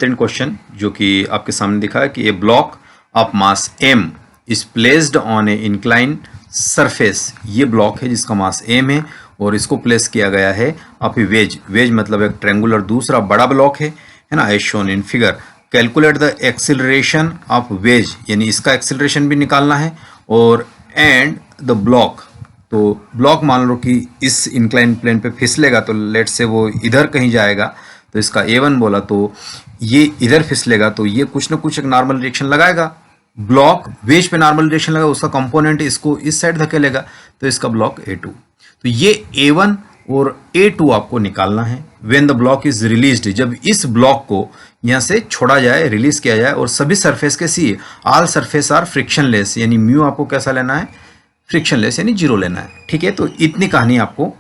Question जो कि आपके सामने दिखा है कि a block of mass m is placed on a incline surface. ये ब्लॉक है जिसका मास m है और इसको प्लेस किया गया है ऑफ ए वेज मतलब एक ट्रेंगुलर दूसरा बड़ा ब्लॉक है ना, as shown in figure. Calculate the acceleration of wedge, यानी इसका एक्सिलरेशन भी निकालना है और एंड द ब्लॉक। तो ब्लॉक मान लो कि इस इंक्लाइन प्लेन पे फिसलेगा तो लेट से वो इधर कहीं जाएगा, तो इसका A1 बोला तो ये इधर फिसलेगा तो ये कुछ ना कुछ एक नॉर्मल रिएक्शन लगाएगा। ब्लॉक वेज पे नॉर्मल रिएक्शन लगाएगा, उसका कंपोनेंट इसको इस साइड धकेलेगा तो इसका ब्लॉक A2। तो ये A1 और A2 आपको निकालना है। When the block is released, जब इस ब्लॉक को यहाँ से छोड़ा जाए, रिलीज किया जाए, और सभी सरफेस के see all surface are frictionless, यानी म्यू आपको कैसा लेना है, फ्रिक्शनलेस यानी जीरो लेना है। ठीक है, तो इतनी कहानी आपको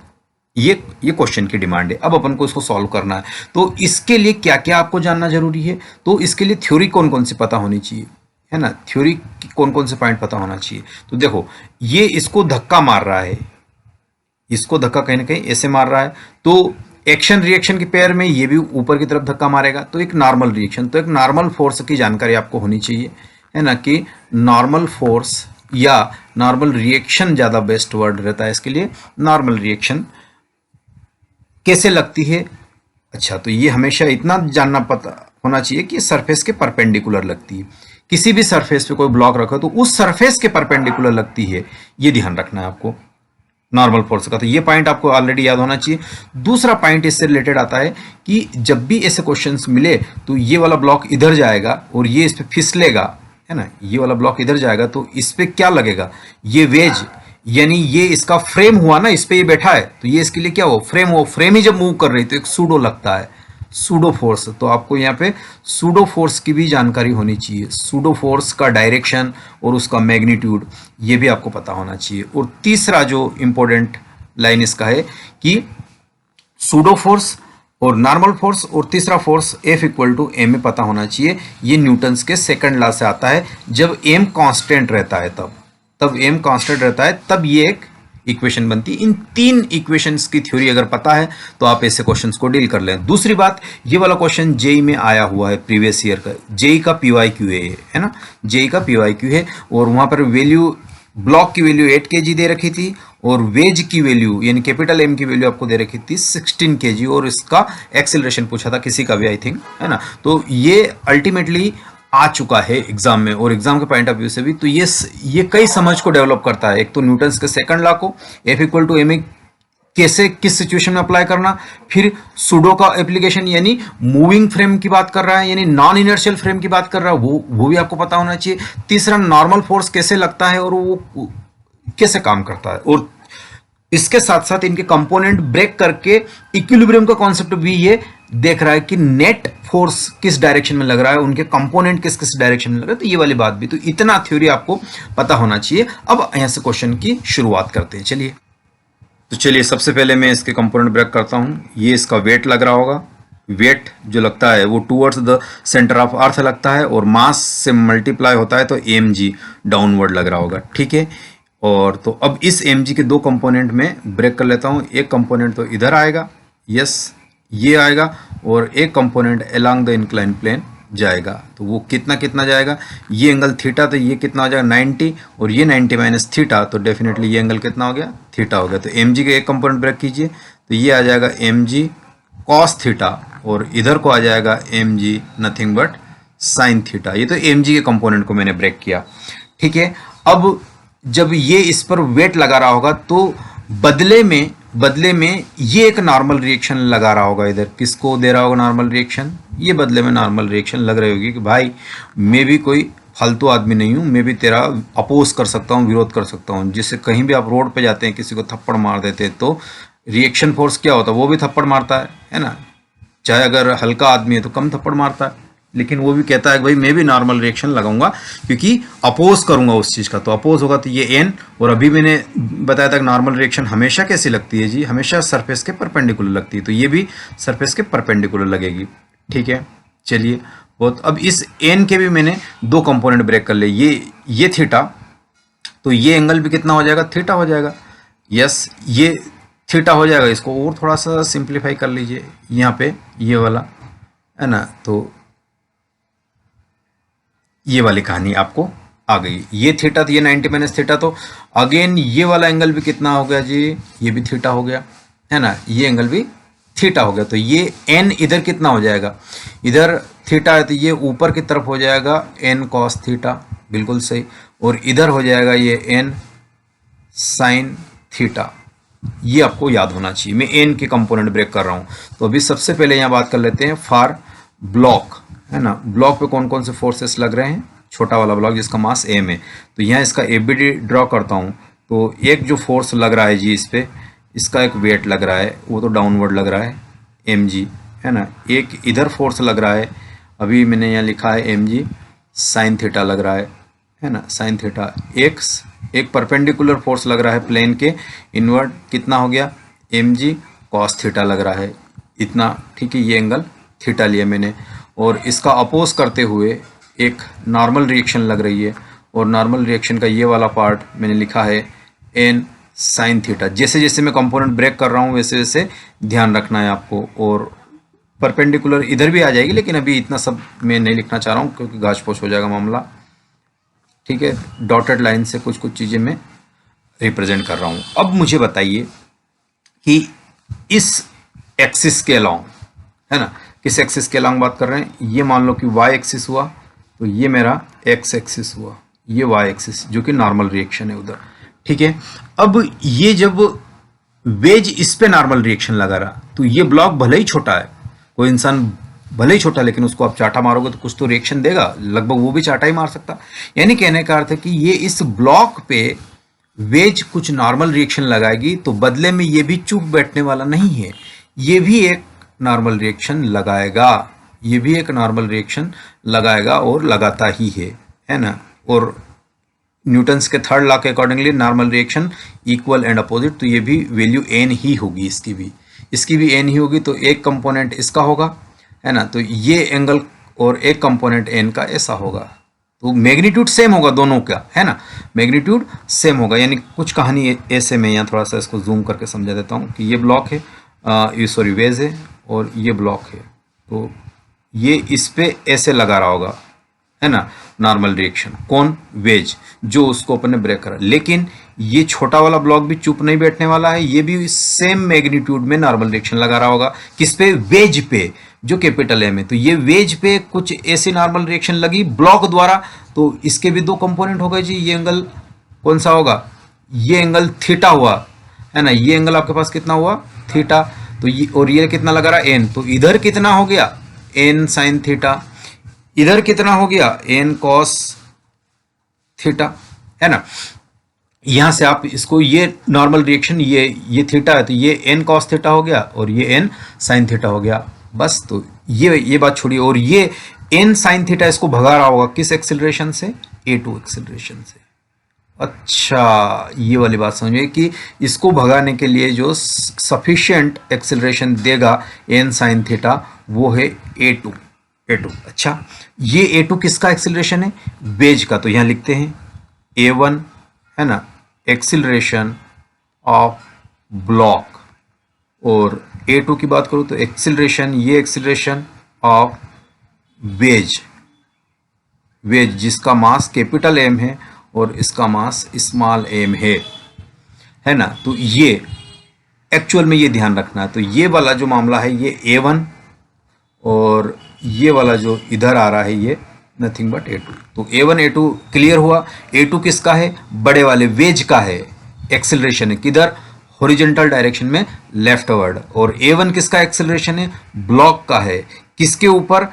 ये क्वेश्चन की डिमांड है। अब अपन को इसको सॉल्व करना है, तो इसके लिए क्या क्या आपको जानना जरूरी है। तो इसके लिए थ्योरी कौन कौन सी पता होनी चाहिए, है ना, थ्योरी कौन कौन से पॉइंट पता होना चाहिए। तो देखो, ये इसको धक्का मार रहा है, इसको धक्का कहीं ना कहीं ऐसे मार रहा है, तो एक्शन रिएक्शन के पेयर में ये भी ऊपर की तरफ धक्का मारेगा, तो एक नॉर्मल रिएक्शन, तो एक नॉर्मल फोर्स की जानकारी आपको होनी चाहिए, है ना, कि नॉर्मल फोर्स या नॉर्मल रिएक्शन ज़्यादा बेस्ट वर्ड रहता है इसके लिए। नॉर्मल रिएक्शन कैसे लगती है, अच्छा, तो ये हमेशा इतना जानना पता होना चाहिए कि सरफेस के परपेंडिकुलर लगती है। किसी भी सरफेस पे कोई ब्लॉक रखो तो उस सरफेस के परपेंडिकुलर लगती है, ये ध्यान रखना है आपको नॉर्मल फोर्स का। तो ये पॉइंट आपको ऑलरेडी याद होना चाहिए। दूसरा पॉइंट इससे रिलेटेड आता है कि जब भी ऐसे क्वेश्चंस मिले तो ये वाला ब्लॉक इधर जाएगा और ये इस पे फिसलेगा, है ना, ये वाला ब्लॉक इधर जाएगा तो इस पे क्या लगेगा, ये वेज, यानी ये इसका फ्रेम हुआ ना, इस पे ये बैठा है तो ये इसके लिए क्या हो, फ्रेम हो। फ्रेम ही जब मूव कर रही तो एक सूडो लगता है, सूडो फोर्स। तो आपको यहाँ पे सूडो फोर्स की भी जानकारी होनी चाहिए, सूडो फोर्स का डायरेक्शन और उसका मैग्नीट्यूड ये भी आपको पता होना चाहिए। और तीसरा जो इंपॉर्टेंट लाइन इसका है कि सूडो फोर्स और नॉर्मल फोर्स और तीसरा force F equal to M में पता होना चाहिए। ये न्यूटन्स के सेकंड लॉ से आता है। जब M कांस्टेंट रहता है तब M कांस्टेंट रहता है तब ये एक इक्वेशन बनती है। इन तीन इक्वेशंस की थ्योरी अगर पता है तो आप ऐसे क्वेश्चंस को डील कर लें। दूसरी बात, ये वाला क्वेश्चन जेई में आया हुआ है प्रीवियस ईयर का, जेई का PYQ है ना, जेई का PYQ है, और वहां पर वैल्यू, ब्लॉक की वैल्यू 8 kg दे रखी थी और वेज की वैल्यू यानी कैपिटल M की वैल्यू आपको दे रखी थी 16 kg, और इसका एक्सेलरेशन पूछा था किसी का भी, आई थिंक, है ना। तो ये अल्टीमेटली आ चुका है एग्जाम में, और एग्जाम के पॉइंट ऑफ व्यू से भी। तो ये कई समझ को डेवलप करता है। एक तो न्यूटन्स के सेकंड लॉ को F इक्वल टू M कैसे किस सिचुएशन में अप्लाई करना, फिर सूडो का एप्लीकेशन यानी मूविंग फ्रेम की बात कर रहा है, यानी नॉन इनर्शियल फ्रेम की बात कर रहा है, वो भी आपको पता होना चाहिए। तीसरा, नॉर्मल फोर्स कैसे लगता है और वो कैसे काम करता है, और इसके साथ साथ इनके कंपोनेंट ब्रेक करके इक्विलिब्रियम का कॉन्सेप्ट भी ये देख रहा है कि नेट फोर्स किस डायरेक्शन में लग रहा है, उनके कंपोनेंट किस किस डायरेक्शन में लग रहा है। तो ये वाली बात भी, तो इतना थ्योरी आपको पता होना चाहिए। अब यहां से क्वेश्चन की शुरुआत करते हैं। चलिए सबसे पहले मैं इसके कंपोनेंट ब्रेक करता हूं। ये इसका वेट लग रहा होगा, वेट जो लगता है वो towards the centre of earth लगता है और मास से मल्टीप्लाई होता है तो mg डाउनवर्ड लग रहा होगा। ठीक है, और तो अब इस mg के दो कंपोनेंट में ब्रेक कर लेता हूं। एक कंपोनेंट तो इधर आएगा, यस, ये आएगा, और एक component along the incline plane जाएगा। तो वो कितना जाएगा, ये एंगल थीटा, तो ये कितना हो जाएगा 90, और ये 90 माइनस थीटा, तो डेफिनेटली ये एंगल कितना हो गया, थीटा हो गया। तो mg का एक कंपोनेंट ब्रेक कीजिए तो ये आ जाएगा mg कॉस थीटा, और इधर को आ जाएगा mg nothing but sine theta. ये तो mg के कंपोनेंट को मैंने ब्रेक किया। ठीक है, अब जब ये इस पर वेट लगा रहा होगा तो बदले में ये एक नॉर्मल रिएक्शन लगा रहा होगा। इधर किसको दे रहा होगा नॉर्मल रिएक्शन, ये बदले में नॉर्मल रिएक्शन लग रही होगी कि भाई मैं भी कोई फालतू आदमी नहीं हूँ, मैं भी तेरा अपोज कर सकता हूँ, विरोध कर सकता हूँ। जिससे कहीं भी आप रोड पे जाते हैं किसी को थप्पड़ मार देते हैं तो रिएक्शन फोर्स क्या होता है, वो भी थप्पड़ मारता है ना। चाहे अगर हल्का आदमी है तो कम थप्पड़ मारता है, लेकिन वो भी कहता है कि भाई मैं भी नॉर्मल रिएक्शन लगाऊंगा क्योंकि अपोज करूंगा उस चीज़ का। तो अपोज होगा तो ये n, और अभी मैंने बताया था कि नॉर्मल रिएक्शन हमेशा कैसी लगती है जी, हमेशा सरफेस के परपेंडिकुलर लगती है। तो ये भी सरफेस के परपेंडिकुलर लगेगी। ठीक है, चलिए बहुत। अब इस n के भी मैंने दो कंपोनेंट ब्रेक कर ले, ये थीटा, तो ये एंगल भी कितना हो जाएगा, थीटा हो जाएगा। यस, ये थीटा हो जाएगा। इसको और थोड़ा सा सिंप्लीफाई कर लीजिए, यहाँ पे ये वाला, है ना, तो ये वाली कहानी आपको आ गई। ये थीटा तो ये 90 माइनस थीटा, तो अगेन ये वाला एंगल भी कितना हो गया जी, ये भी थीटा हो गया, है ना, ये एंगल भी थीटा हो गया। तो ये n इधर कितना हो जाएगा, इधर थीटा है तो ये ऊपर की तरफ हो जाएगा n कॉस थीटा, बिल्कुल सही, और इधर हो जाएगा ये n साइन थीटा। ये आपको याद होना चाहिए। मैं n के कंपोनेंट ब्रेक कर रहा हूँ। तो अभी सबसे पहले यहाँ बात कर लेते हैं फॉर ब्लॉक, है ना, ब्लॉक पे कौन कौन से फोर्सेस लग रहे हैं। छोटा वाला ब्लॉक जिसका मास m है, तो यहाँ इसका ABD ड्रॉ करता हूँ। तो एक जो फोर्स लग रहा है जी इस पे, इसका एक वेट लग रहा है, वो तो डाउनवर्ड लग रहा है mg, है ना। एक इधर फोर्स लग रहा है, अभी मैंने यहाँ लिखा है mg साइन थीटा लग रहा है ना, साइन थीटा। एक परपेंडिकुलर फोर्स लग रहा है प्लेन के इनवर्ड, कितना हो गया mg कॉस थीटा लग रहा है, इतना, ठीक है, ये एंगल थीटा लिया मैंने। और इसका अपोज करते हुए एक नॉर्मल रिएक्शन लग रही है, और नॉर्मल रिएक्शन का ये वाला पार्ट मैंने लिखा है n साइन थीटा। जैसे जैसे मैं कंपोनेंट ब्रेक कर रहा हूँ वैसे वैसे ध्यान रखना है आपको। और परपेंडिकुलर इधर भी आ जाएगी, लेकिन अभी इतना सब मैं नहीं लिखना चाह रहा हूँ क्योंकि गाछ पोछ हो जाएगा मामला, ठीक है। डॉटेड लाइन से कुछ कुछ चीज़ें मैं रिप्रेजेंट कर रहा हूँ। अब मुझे बताइए कि इस एक्सिस के अलॉन्ग, है ना, किस एक्सिस के अलॉन्ग बात कर रहे हैं। ये मान लो कि y एक्सिस हुआ, तो ये मेरा x एक्सिस हुआ, ये y एक्सिस जो कि नॉर्मल रिएक्शन है उधर, ठीक है। अब ये जब वेज इस पे नॉर्मल रिएक्शन लगा रहा, तो ये ब्लॉक भले ही छोटा है, कोई इंसान भले ही छोटा, लेकिन उसको आप चाटा मारोगे तो कुछ तो रिएक्शन देगा, लगभग वो भी चाटा ही मार सकता। यानी कहने का अर्थ है कि ये इस ब्लॉक पे वेज कुछ नॉर्मल रिएक्शन लगाएगी, तो बदले में ये भी चुप बैठने वाला नहीं है, ये भी एक नॉर्मल रिएक्शन लगाएगा, ये भी एक नॉर्मल रिएक्शन लगाएगा और लगाता ही है ना। और न्यूटन्स के थर्ड लॉ के accordingly normal reaction equal and opposite, तो ये भी वैल्यू n ही होगी, इसकी भी n ही होगी। तो एक कंपोनेंट इसका होगा, है ना, तो ये एंगल और एक कंपोनेंट n का ऐसा होगा, तो मैग्नीट्यूड सेम होगा दोनों का, है ना, मैग्नीट्यूड सेम होगा। यानी कुछ कहानी ऐसे में यहाँ थोड़ा सा इसको जूम करके समझा देता हूँ कि ये ब्लॉक है, ये सॉरी वेज है, और ये ब्लॉक है, तो ये इस पे ऐसे लगा रहा होगा, है ना, नॉर्मल रिएक्शन, कौन, वेज, जो उसको अपन ने ब्रेक करा। लेकिन ये छोटा वाला ब्लॉक भी चुप नहीं बैठने वाला है, ये भी सेम मैग्नीट्यूड में नॉर्मल रिएक्शन लगा रहा होगा, किस पे, वेज पे, जो कैपिटल M है। तो ये वेज पे कुछ ऐसी नॉर्मल रिएक्शन लगी ब्लॉक द्वारा, तो इसके भी दो कंपोनेंट हो गए जी। ये एंगल कौन सा होगा, ये एंगल थीटा हुआ, है ना, ये एंगल आपके पास कितना हुआ, थीटा। तो ये और ये कितना लगा रहा, n, तो इधर कितना हो गया, n साइन थीटा, इधर कितना हो गया, n कॉस थीटा, है ना। यहां से आप इसको, ये नॉर्मल रिएक्शन, ये थीटा है, तो ये n कॉस थीटा हो गया और ये n साइन थीटा हो गया, बस। तो ये बात छोड़िए। और ये n साइन थीटा इसको भगा रहा होगा किस एक्सेलरेशन से, a2 एक्सेलरेशन से। अच्छा, ये वाली बात समझिए कि इसको भगाने के लिए जो सफिशिएंट एक्सेलरेशन देगा n साइन थीटा, वो है a2। अच्छा, ये a2 किसका एक्सेलरेशन है, वेज का, तो यहां लिखते हैं a1, है ना, एक्सेलरेशन ऑफ ब्लॉक। और a2 की बात करूं तो एक्सेलरेशन, ये एक्सेलरेशन ऑफ वेज जिसका मास कैपिटल M है और इसका मास स्मॉल m है ना। तो ये एक्चुअल में ये ध्यान रखना है। तो ये वाला जो मामला है ये a1, और ये वाला जो इधर आ रहा है ये नथिंग बट a2। तो a1 a2 क्लियर हुआ। a2 किसका है, बड़े वाले वेज का है, एक्सेलरेशन है किधर, हॉरिजॉन्टल डायरेक्शन में लेफ्टवर्ड। और a1 किसका एक्सेलरेशन है, ब्लॉक का है, किसके ऊपर,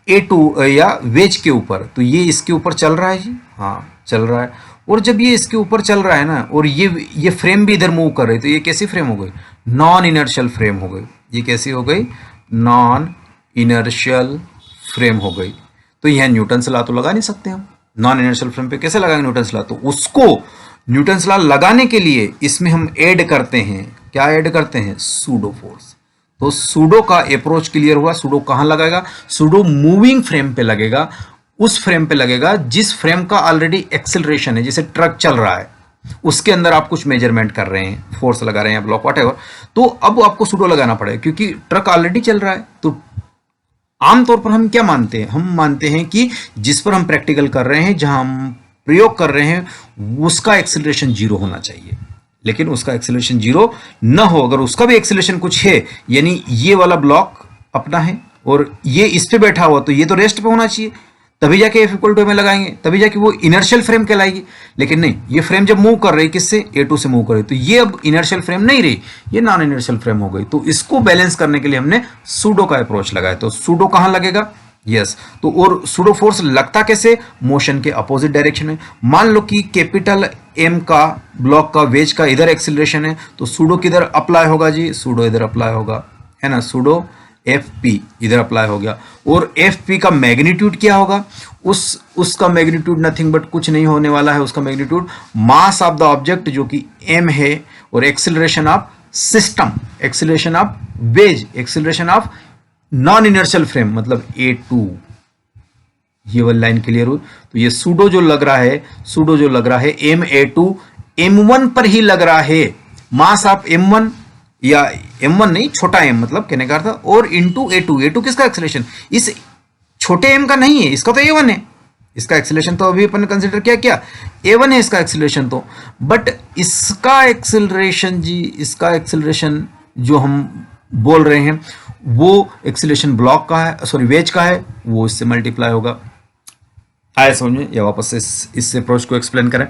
a2 या वेज के ऊपर। तो ये इसके ऊपर चल रहा है जी, हाँ चल रहा है। और जब ये इसके ऊपर चल रहा है ना, और ये फ्रेम भी इधर मूव कर रही है, तो ये कैसी फ्रेम हो गई, नॉन इनर्शियल फ्रेम हो गई। ये कैसी हो गई, नॉन इनर्शियल फ्रेम हो गई। तो यह न्यूटन लॉ तो लगा नहीं सकते हम, नॉन इनर्शियल फ्रेम पे कैसे लगाएंगे न्यूटन लॉ। तो उसको न्यूटन लॉ लगाने के लिए इसमें हम ऐड करते हैं, क्या ऐड करते हैं, सूडो फोर्स। तो सूडो का अप्रोच क्लियर हुआ। सूडो कहां लगाएगा, सूडो मूविंग फ्रेम पे लगेगा, उस फ्रेम पे लगेगा जिस फ्रेम का ऑलरेडी एक्सेलरेशन है। जैसे ट्रक चल रहा है, उसके अंदर आप कुछ मेजरमेंट कर रहे हैं, फोर्स लगा रहे हैं, ब्लॉक व्हाटएवर, तो अब आपको सूडो लगाना पड़ेगा क्योंकि ट्रक ऑलरेडी चल रहा है। तो आमतौर पर हम क्या मानते हैं, हम मानते हैं कि जिस पर हम प्रैक्टिकल कर रहे हैं, जहां हम प्रयोग कर रहे हैं, उसका एक्सेलरेशन जीरो होना चाहिए। लेकिन उसका एक्सेलरेशन जीरो न हो, अगर उसका भी एक्सेलरेशन कुछ है, यानी ये वाला ब्लॉक अपना है और ये इस पे बैठा हुआ, तो ये तो रेस्ट पे होना चाहिए, तभी जाके F इक्वल टू में लगाएंगे, तभी जाके वो इनर्शियल फ्रेम कहलाएगी। लेकिन नहीं, ये फ्रेम जब मूव कर रही किससे, A2 से मूव कर रही, तो ये अब इनर्शियल फ्रेम नहीं रही, ये नॉन इनर्शियल फ्रेम हो गई। तो इसको बैलेंस करने के लिए हमने सूडो का अप्रोच लगाया। तो सूडो कहां लगेगा, यस तो और सूडो फोर्स लगता कैसे, मोशन के अपोजिट डायरेक्शन में। मान लो कि कैपिटल M का ब्लॉक का वेज का इधर एक्सिलरेशन है, तो सूडो किधर अप्लाई होगा जी, सूडो इधर अप्लाई होगा, है ना, सूडो FP इधर अप्लाई हो गया। और FP का मैग्नीट्यूड क्या होगा, उसका मैग्नीट्यूड नथिंग बट कुछ नहीं होने वाला है, उसका magnitude mass of the object जो कि M है, और acceleration of system, acceleration of veg, acceleration of non inertial frame मतलब A2। ये वाली लाइन क्लियर हुई। तो ये सूडो जो लग रहा है, सूडो जो लग रहा है MA2 M1 पर ही लग रहा है, मास ऑफ M1 या M1 नहीं, छोटा m मतलब कहने का अर्थ, और इंटू A2, A2 किसका एक्सेलरेशन, इस छोटे m का नहीं है, इसका तो A1 है, इसका एक्सेलरेशन तो अभी अपन कंसिडर किया A1 है इसका एक्सेलरेशन तो, बट इसका एक्सेलरेशन जी, इसका एक्सेलरेशन जो हम बोल रहे हैं वो एक्सेलरेशन ब्लॉक का है, सॉरी वेज का है, वो इससे मल्टीप्लाई होगा। आया समझ में, या वापस से इस अप्रोच को एक्सप्लेन करें।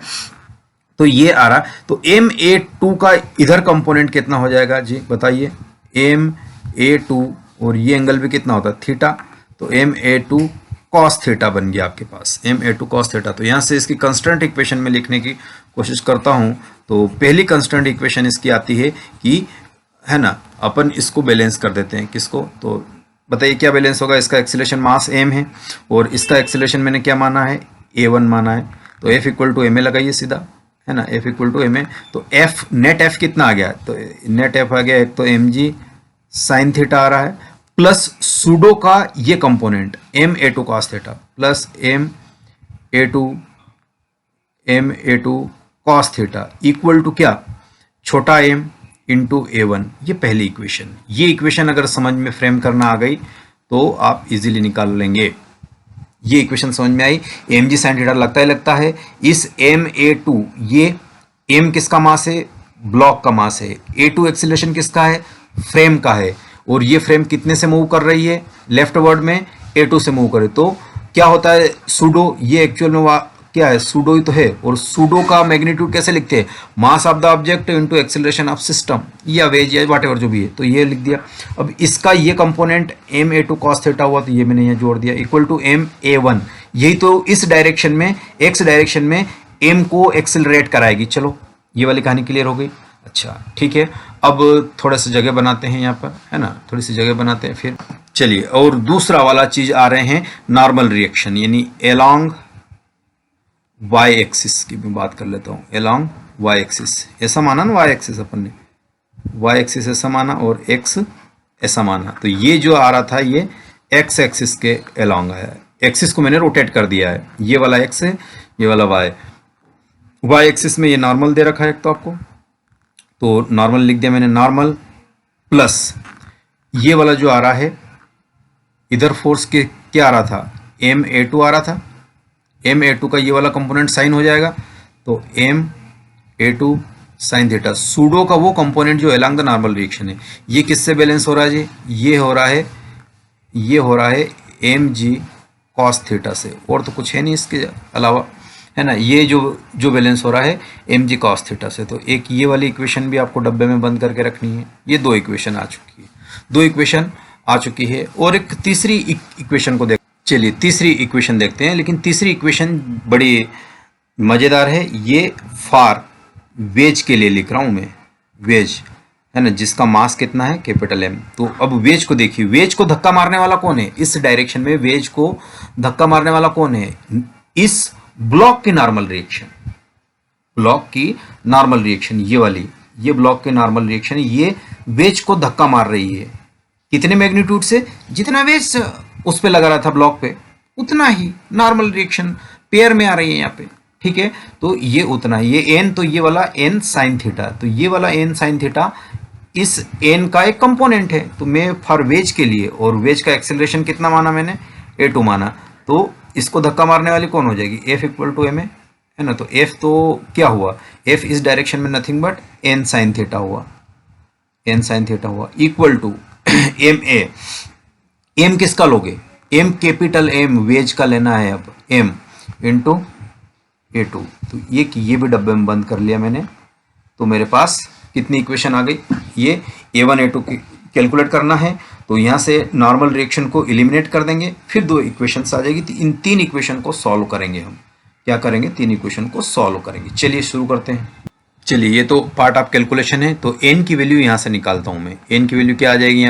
तो ये आ रहा, तो MA2 का इधर कंपोनेंट कितना हो जाएगा जी बताइए, MA2 और ये एंगल भी कितना होता है, थीटा, तो MA2 cos थीटा बन गया आपके पास, MA2 cos थीटा। तो यहाँ से इसकी कंस्टेंट इक्वेशन में लिखने की कोशिश करता हूँ। तो पहली कंस्टेंट इक्वेशन इसकी आती है कि, है ना, अपन इसको बैलेंस कर देते हैं, किसको, तो बताइए क्या बैलेंस होगा, इसका एक्सीलरेशन मास m है और इसका एक्सीलरेशन मैंने क्या माना है, A1 माना है, तो F इक्वल टू ma लगाइए सीधा, है ना, F इक्वल टू ma, तो F नेट F कितना आ गया, तो नेट F आ गया, एक तो mg साइन थीटा आ रहा है, प्लस सूडो का ये component MA2 cos theta plus MA2 cos theta equal to क्या, छोटा m इंटू A1। ये पहली इक्वेशन, ये इक्वेशन अगर समझ में फ्रेम करना आ गई तो आप इजीली निकाल लेंगे। ये इक्वेशन समझ में आई, mg sin थीटा लगता ही लगता है, इस MA2, ये m किसका मास है, ब्लॉक का मास है, A2 एक्सीलरेशन किसका है, फ्रेम का है, और ये फ्रेम कितने से मूव कर रही है, लेफ्ट वर्ड में A2 से मूव करे, तो क्या होता है सूडो, ये एक्चुअल में क्या है, सूडो ही तो है, और सूडो का मैग्नीट्यूड कैसे लिखते हैं, mass of the object into acceleration of system या वेज या व्हाटएवर जो भी है, तो ये लिख दिया। अब इसका ये कंपोनेंट MA2 cos थीटा हुआ, तो ये मैंने यहाँ जोड़ दिया, इक्वल टू MA1, यही तो इस डायरेक्शन में, एक्स डायरेक्शन में m को एक्सेलरेट कराएगी। चलो ये वाली कहानी क्लियर हो गई। अच्छा ठीक है, अब थोड़ा सा जगह बनाते हैं यहाँ पर, है ना, थोड़ी सी जगह बनाते हैं फिर। चलिए, और दूसरा वाला चीज आ रहे हैं नॉर्मल रिएक्शन, यानी एलॉन्ग y एक्सिस की मैं बात कर लेता हूँ, एलॉन्ग y एक्सिस, ऐसा माना ना y एक्सिस, अपन ने y एक्सिस ऐसा माना और x ऐसा माना, तो ये जो आ रहा था ये x एक्सिस के एलॉन्ग आया है, एक्सिस को मैंने रोटेट कर दिया है, ये वाला x है, ये वाला y एक्सिस में ये नॉर्मल दे रखा है एक तो आपको, तो नॉर्मल लिख दिया मैंने, नॉर्मल प्लस ये वाला जो आ रहा है इधर फोर्स के क्या आ रहा था, MA2 आ रहा था, MA2 का ये वाला कंपोनेंट साइन हो जाएगा, तो MA2 साइन थीटा, सूडो का वो कंपोनेंट जो अलोंग द नॉर्मल रिएक्शन है, ये किससे बैलेंस हो रहा है जी, ये हो रहा है mg cos थीटा से, और तो कुछ है नहीं इसके अलावा, है ना, ये जो बैलेंस हो रहा है mg cos थीटा से। तो एक ये वाली इक्वेशन भी आपको डब्बे में बंद करके रखनी है। ये दो इक्वेशन आ चुकी है, और एक तीसरी इक्वेशन को देख, चलिए तीसरी इक्वेशन देखते हैं, लेकिन तीसरी इक्वेशन बड़ी मज़ेदार है, ये फॉर वेज के लिए लिख रहा हूँ मैं, वेज है ना, जिसका मास कितना है, कैपिटल M। तो अब वेज को देखिए, वेज को धक्का मारने वाला कौन है, इस डायरेक्शन में वेज को धक्का मारने वाला कौन है, इस ब्लॉक की नॉर्मल रिएक्शन, ये वाली, ये ब्लॉक की नॉर्मल रिएक्शन, ये वेज को धक्का मार रही है, कितने मैग्नीट्यूड से, जितना वेज उस पे लगा रहा था ब्लॉक पे, उतना ही नॉर्मल रिएक्शन पेयर में आ रही है यहाँ पे, ठीक है, तो ये उतना, ये n, तो ये वाला n साइन थीटा, तो ये वाला n साइन थीटा इस एन का एक कंपोनेंट है। तो मैं फॉर वेज के लिए, और वेज का एक्सेलरेशन कितना माना मैंने, a2 माना, तो इसको धक्का मारने वाली कौन हो जाएगी, f इक्वल टू एम है ना। तो f तो क्या हुआ, f इस डायरेक्शन में nothing but n sine theta हुआ, n साइन थीटा हुआ, equal to M A. M किसका लोगे, एम कैपिटल एम वेज का लेना है अब, m इंटू a2। तो ये भी डब्बे में बंद कर लिया मैंने। तो मेरे पास कितनी इक्वेशन आ गई, ये a1 a2 की कैलकुलेट करना है, तो यहाँ से नॉर्मल रिएक्शन को एलिमिनेट कर देंगे, फिर 2 इक्वेशंस आ जाएगी। तो इन 3 इक्वेशन को सॉल्व करेंगे हम, क्या करेंगे, 3 इक्वेशन को सॉल्व करेंगे। चलिए शुरू करते हैं। चलिए ये तो पार्ट ऑफ कैलकुलेशन है। तो n की वैल्यू यहाँ से निकालता हूँ मैं। n की वैल्यू क्या आ जाएगी,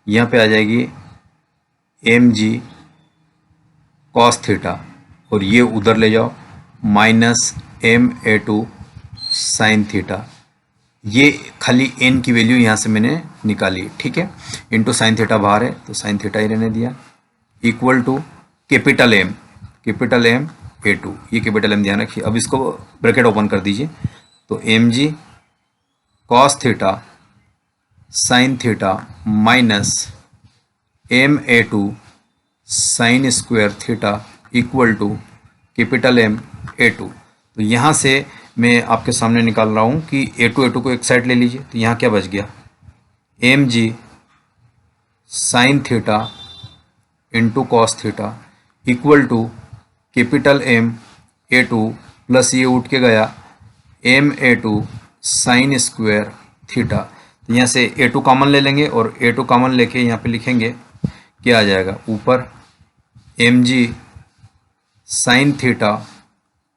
यहाँ पे आ जाएगी mg cos थीटा, और ये उधर ले जाओ माइनस ma2 साइन थीटा। ये खाली n की वैल्यू यहाँ से मैंने निकाली, ठीक है, इंटू साइन थीटा बाहर है तो साइन थीटा ही रहने दिया, equal to capital M a2, ये कैपिटल M ध्यान रखिए। अब इसको ब्रैकेट ओपन कर दीजिए, तो mg cos theta sine theta minus ma2 sine square theta equal to capital M a2। तो यहाँ से मैं आपके सामने निकाल रहा हूँ कि a2 को एक साइड ले लीजिए, तो यहाँ क्या बच गया, mg sine theta into cos theta equal to capital M a2 plus ये उठ के गया ma2 साइन स्क्वायर थीटा। तो यहाँ से a2 कॉमन ले लेंगे, और a2 कॉमन लेके यहाँ पे लिखेंगे, क्या आ जाएगा, ऊपर mg sine theta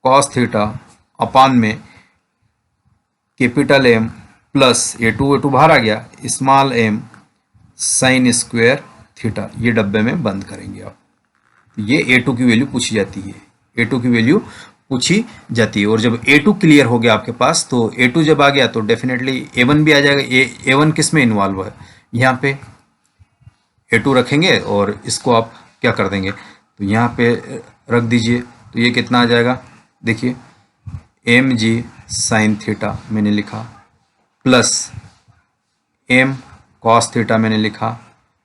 cos theta upon में कैपिटल M प्लस a2 बाहर आ गया, small m sine square theta. ये डब्बे में बंद करेंगे आप। तो ये a2 की वैल्यू पूछी जाती है, a2 की वैल्यू पूछी जाती है। और जब a2 क्लियर हो गया आपके पास, तो a2 जब आ गया तो डेफिनेटली a1 भी आ जाएगा। a1 किस में इन्वॉल्व है, यहाँ पे a2 रखेंगे और इसको आप क्या कर देंगे, तो यहाँ पे रख दीजिए। तो ये कितना आ जाएगा, देखिए mg साइन थीटा मैंने लिखा, प्लस m कॉस थीटा मैंने लिखा,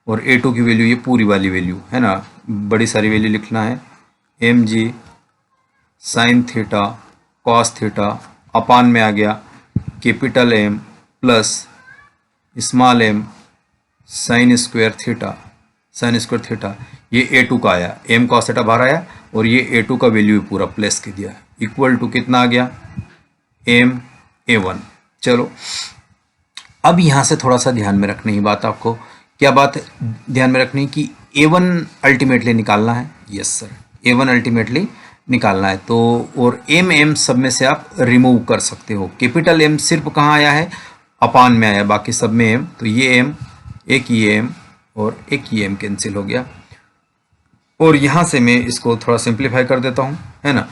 और a2 की वैल्यू ये पूरी वाली वैल्यू है ना, बड़ी सारी वैल्यू लिखना है, mg sine theta cos theta upon में आ गया capital M plus small m sine square theta. ये a2 का आया, m कॉस थीटा बाहर आया, और ये a2 का वैल्यू पूरा प्लस के दिया, इक्वल टू कितना आ गया, m a1। चलो अब यहाँ से थोड़ा सा ध्यान में रखने की बात, आपको क्या बात ध्यान में रखनी कि a1 अल्टीमेटली निकालना है। यस सर, a1 अल्टीमेटली निकालना है। तो और m सब में से आप रिमूव कर सकते हो। कैपिटल M सिर्फ कहाँ आया है, अपान में आया, बाकी सब में m। तो ये m, एक ये m और एक ये m कैंसिल हो गया। और यहाँ से मैं इसको थोड़ा सिंप्लीफाई कर देता हूँ, है ना,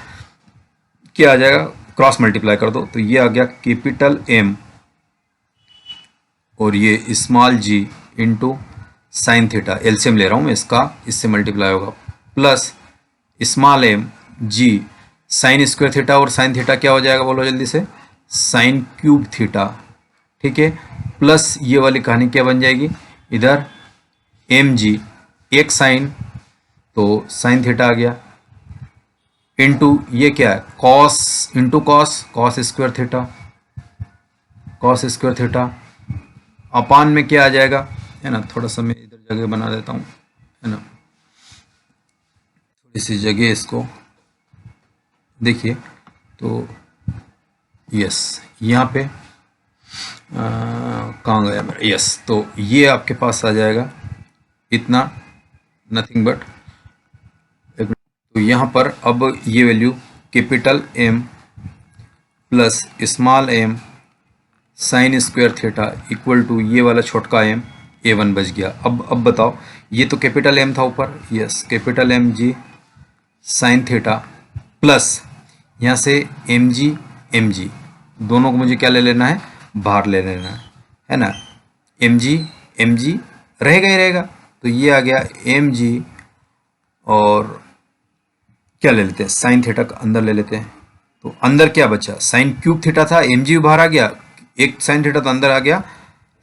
क्या आ जाएगा, क्रॉस मल्टीप्लाई कर दो, तो ये आ गया कैपिटल M और ये small g into sine theta, LCM ले रहा हूँ मैं इसका, इससे मल्टीप्लाई होगा, plus small m g sign square theta, और साइन थीटा क्या हो जाएगा, बोलो जल्दी से, साइन क्यूब थीटा, ठीक है, प्लस ये वाली कहानी क्या बन जाएगी, इधर mg एक साइन, तो साइन थीटा आ गया, इंटू ये क्या है, cos into cos square theta upon में क्या आ जाएगा, है ना, थोड़ा सा मैं इधर जगह बना देता हूँ, है ना, थोड़ी सी जगह इसको देखिए। तो यस, यहाँ पे कहाँ गया मेरा, यस, तो ये आपके पास आ जाएगा इतना, नथिंग बट, तो यहाँ पर अब ये value capital M plus small m sine square theta equal to ये वाला छोटका m a1 बच गया। अब बताओ, ये तो कैपिटल M था ऊपर, yes, capital mg sine theta plus यहाँ से mg दोनों को मुझे क्या ले लेना है, बाहर ले लेना है ना, mg रहेगा ही रहेगा, तो ये आ गया mg, और क्या ले लेते हैं, साइन थीटा का अंदर ले लेते हैं, तो अंदर क्या बचा, साइन क्यूब थीटा था, mg बाहर आ गया, एक साइन थीटा तो अंदर आ गया,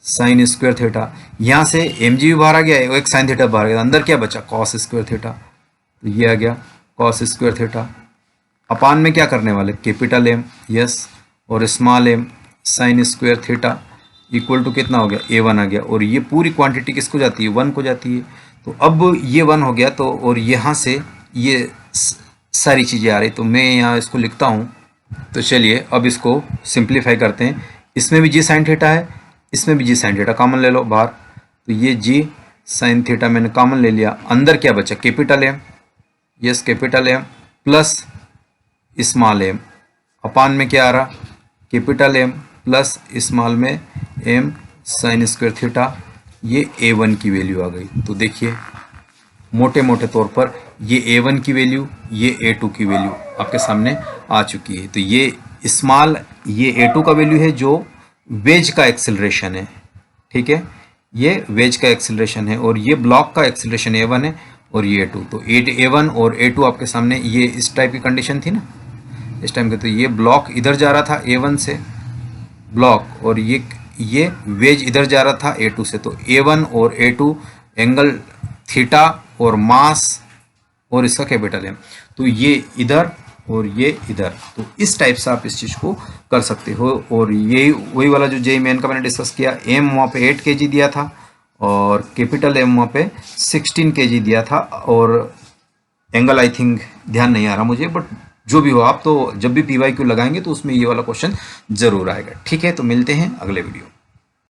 साइन स्क्वायर थीटा। यहाँ से एम जी भी बाहर आ गया, एक साइन थीटा बाहर गया, अंदर क्या बचा, कॉस स्क्वायर थीटा। तो ये आ गया कॉस स्क्वायर थीटा। अपान में क्या करने वाले, कैपिटल एम, यस, और small M sine square theta equal to कितना हो गया, A1 आ गया। और ये पूरी क्वांटिटी किसको जाती है, 1 को जाती है। तो अब ये 1 हो गया, तो और यहाँ से ये सारी चीज़ें आ रही, तो मैं यहाँ इसको लिखता हूँ। तो चलिए अब इसको सिंप्लीफाई करते हैं। इसमें भी जी साइन थीटा है, इसमें भी जी साइन थीटा, कॉमन ले लो बाहर। तो ये जी साइन थीटा मैंने कॉमन ले लिया, अंदर क्या बचा, capital M, yes capital M plus small M. अपान में क्या आ रहा, कैपिटल एम प्लस स्मॉल में एम साइन स्क्वायर थीटा। ये A1 की वैल्यू आ गई। तो देखिए मोटे मोटे तौर पर ये A1 की वैल्यू, ये A2 की वैल्यू आपके सामने आ चुकी है। तो ये स्मॉल, ये A2 का वैल्यू है जो वेज का एक्सेलरेशन है, ठीक है, ये वेज का एक्सेलरेशन है, और ये ब्लॉक का एक्सेलरेशन A1 है, और ये A2। तो A1 और A2 आपके सामने, ये इस टाइप की कंडीशन थी ना इस टाइम के। तो ये ब्लॉक इधर जा रहा था A1 से ब्लॉक, और ये वेज इधर जा रहा था A2 से। तो A1 और A2 एंगल थीटा और मास और इसका कैपिटल है, तो ये इधर और ये इधर। तो इस टाइप से आप इस चीज़ को कर सकते हो। और ये वही वाला जो जेई मेन का मैंने डिस्कस किया, एम वहाँ पे 8 kg दिया था और कैपिटल एम वहाँ पे 16 kg दिया था, और एंगल आई थिंक ध्यान नहीं आ रहा मुझे, बट जो भी हो, आप तो जब भी PYQ लगाएंगे तो उसमें ये वाला क्वेश्चन जरूर आएगा। ठीक है, तो मिलते हैं अगले वीडियो।